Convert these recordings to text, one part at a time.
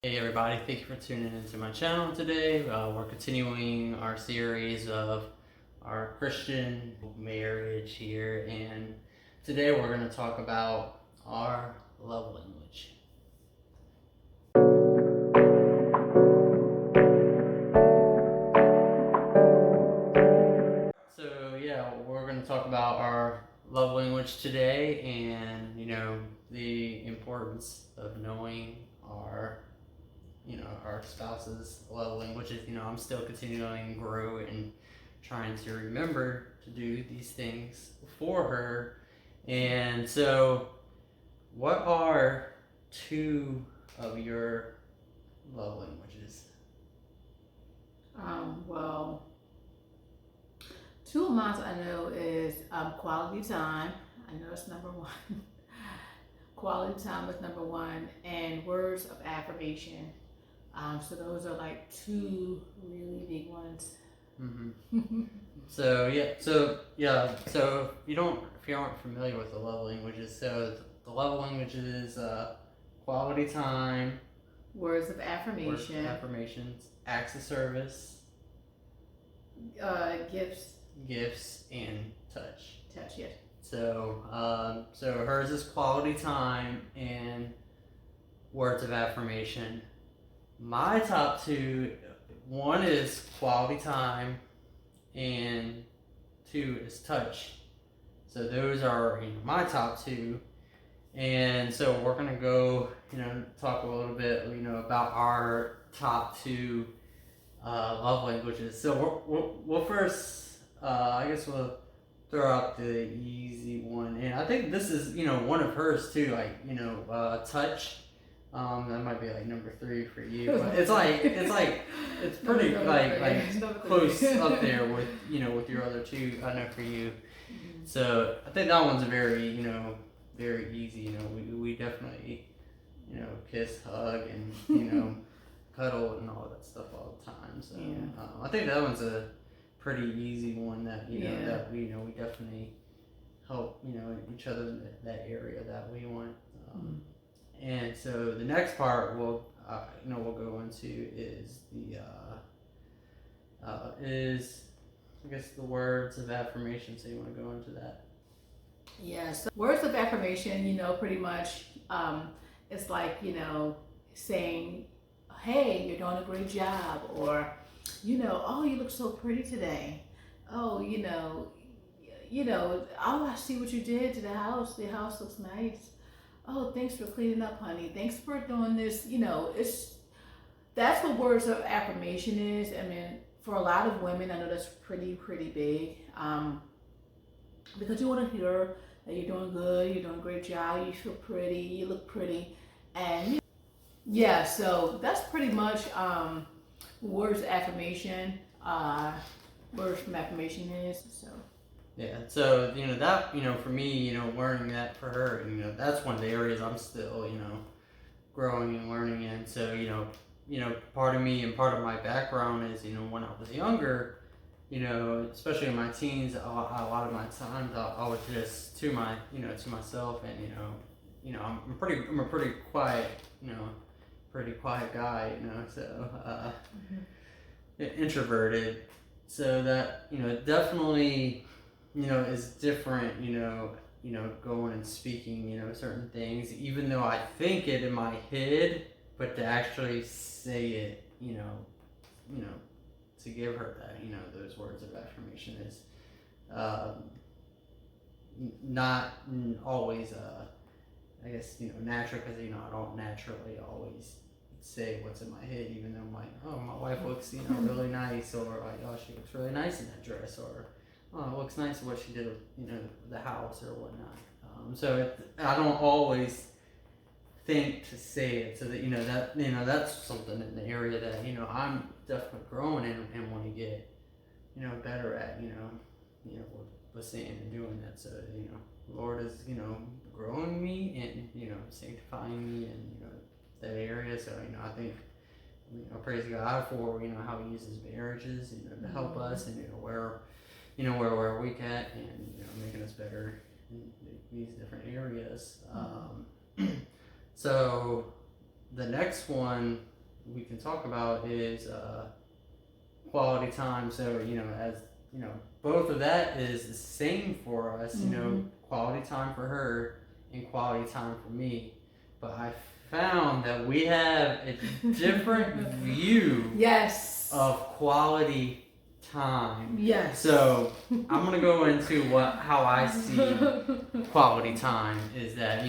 Hey everybody, thank you for tuning into my channel today. We're continuing our series of our Christian marriage here, and today we're going to talk about our love language. So yeah, we're going to talk about our love language today, and the importance of knowing our spouse's love languages. I'm still continuing to grow and trying to remember to do these things for her. And so, what are two of your love languages? Well, two of mine I know is quality time. I know it's number one. Quality time is number one, and words of affirmation. So those are like two really big ones. Mm-hmm. So if you aren't familiar with the love languages, so the love languages, quality time, Words of affirmation. affirmations, acts of service, Gifts, and touch. yes. So hers is quality time and words of affirmation. My top two, one is quality time, and two is touch. So those are my top two, and so we're gonna go talk a little bit about our top two love languages. So we'll first, I guess we'll throw out the easy one, and I think this is one of hers too. Touch. That might be like number 3 for you, but it's pretty like close up there with with your other two. I know for you. So I think that one's very very easy. We definitely kiss, hug, and cuddle and all that stuff all the time. So I think that one's a pretty easy one that that we definitely help each other in that area that we want. And so the next part we'll go into is I guess the words of affirmation. So you want to go into that? Yeah, so words of affirmation, pretty much, it's like, saying, hey, you're doing a great job, or, oh, you look so pretty today. Oh, oh, I see what you did to the house. The house looks nice. Oh, thanks for cleaning up, honey. Thanks for doing this. That's what words of affirmation is. I mean, for a lot of women, I know that's pretty big. Because you want to hear that you're doing good, you're doing a great job, you feel pretty, you look pretty, and yeah, so that's pretty much words of affirmation. Words from affirmation is so. Yeah, so that for me, learning that for her, that's one of the areas I'm still growing and learning in. So part of me and part of my background is when I was younger, especially in my teens, a lot of my times I was just to myself, and I'm a pretty quiet, pretty quiet guy, so introverted. So that definitely is different, going and speaking, certain things, even though I think it in my head, but to actually say it, to give her that, those words of affirmation is not always, I guess, natural, because, I don't naturally always say what's in my head, even though I'm like, oh, my wife looks, really nice, or like, oh, she looks really nice in that dress, or oh, it looks nice what she did with, the house or whatnot. So I don't always think to say it, so that that's something in the area that I'm definitely growing in and want to get better at with saying and doing that. So Lord is growing me and sanctifying me in that area. So I think praise God for how He uses marriages to help us, and where we're weak at, and making us better in these different areas. So the next one we can talk about is quality time. So as both of that is the same for us. Quality time for her and quality time for me. But I found that we have a different view Yes. of quality time. Yes. So I'm gonna go into how I see quality time is that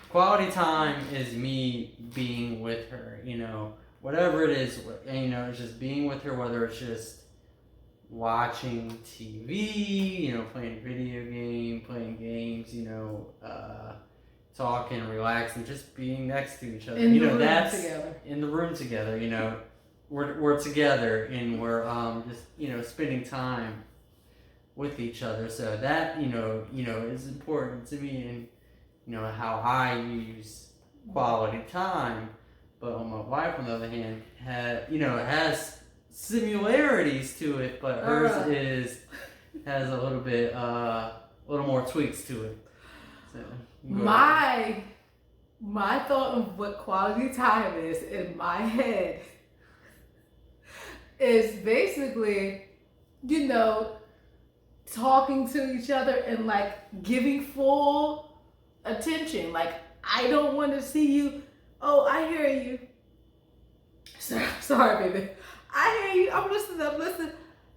quality time is me being with her. Whatever it is, it's just being with her. Whether it's just watching TV, playing video game, playing games, talking, relaxing, just being next to each other. In the room together. In the room together. We're together and we're just spending time with each other. So that is important to me, and how I use quality time. But on my wife, on the other hand, has similarities to it, but hers has a little bit little more tweaks to it. So my thought of what quality time is in my head is basically, talking to each other and like giving full attention. Like, I don't want to see you. Oh, I hear you. Sorry, baby. I hear you. I'm listening.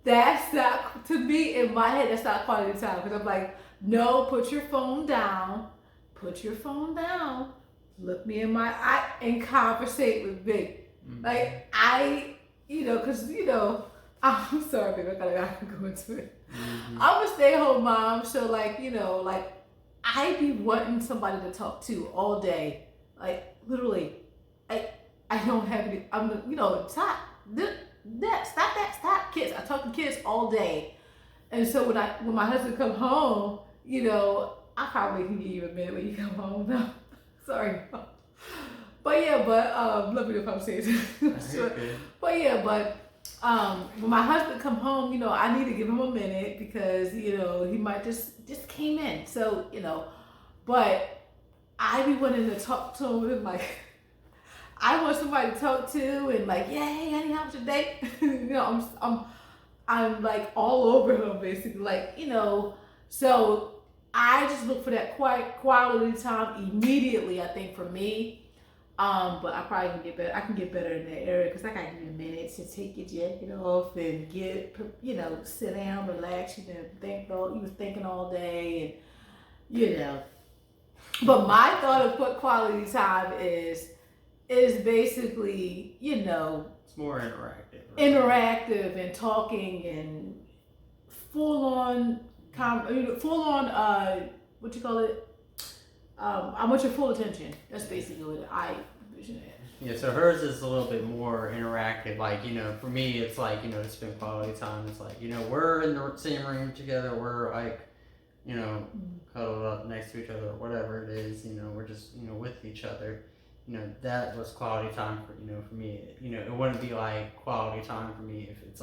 That's not, to me, in my head, that's not quality time. Because I'm like, no, put your phone down. Put your phone down. Look me in my eye and conversate with me. Mm-hmm. Like, because, I'm sorry, baby, I gotta go into it. Mm-hmm. I'm a stay-at-home mom, so, I be wanting somebody to talk to all day. Like, literally, I don't have any, stop kids. I talk to kids all day. And so when my husband come home, I probably can give you a minute when you come home. No, sorry. But let me know if I'm saying it. When my husband come home, I need to give him a minute because, he might just came in. So, but I be wanting to talk to him and I want somebody to talk to and hey, honey, how was your day? I'm like all over him basically, so I just look for that quality time immediately, I think, for me. But I probably can get better. I can get better in that area because I got to give you a minute to take your jacket off and sit down, relax. You was thinking all day, and But my thought of what quality time is basically, it's more interactive. Right? Interactive and talking and full on, what you call it? I want your full attention. That's basically what I envision it. Yeah, so hers is a little bit more interactive. For me, it's to spend quality time. It's we're in the same room together. We're cuddled up next to each other or whatever it is. We're just, with each other. That was quality time for me. It wouldn't be quality time for me if it's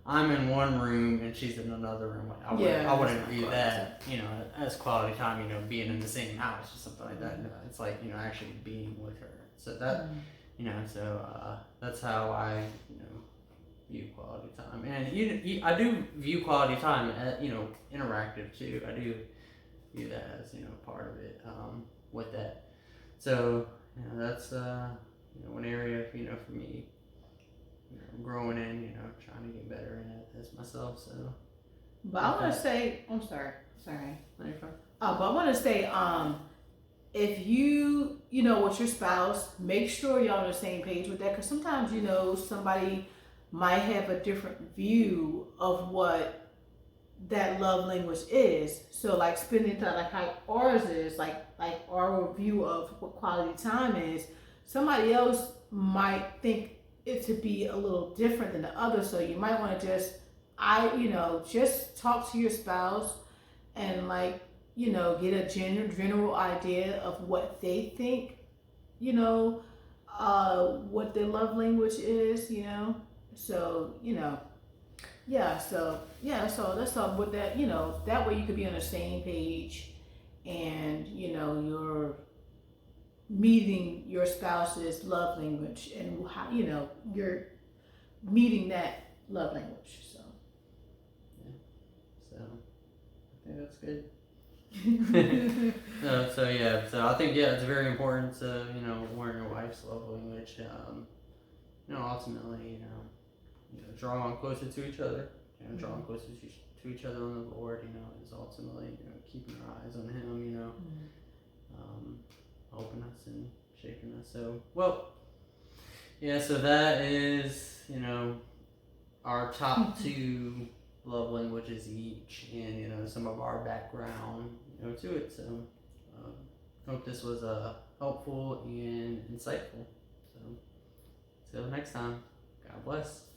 I'm in one room and she's in another room. I wouldn't view that, as quality time, being in the same house or something like that. No, it's actually being with her. So that, that's how I, view quality time. And I do view quality time as, interactive too. I do view that as, part of it, with that. So, that's, one area, for me. Growing in, trying to get better in it as myself. So, but I want to say, I'm sorry. No, you're fine. But I want to say, if you, with your spouse, make sure y'all on the same page with that, because sometimes, somebody might have a different view of what that love language is. So, spending time, how ours is, like our view of what quality time is, somebody else might think it to be a little different than the other. So you might want to just talk to your spouse and get a general idea of what they think, what their love language is, so, so that's all with that, that way you could be on the same page and, you're meeting your spouse's love language and how, you're meeting that love language. So, So I think that's good. So I think it's very important to learn your wife's love language. Ultimately, draw closer to each other. Drawing closer to each other on the Lord. Is ultimately keeping our eyes on Him. Helping us and shaping us. So so that is our top two love languages each, and some of our background to it. So hope this was helpful and insightful. So till next time, God bless.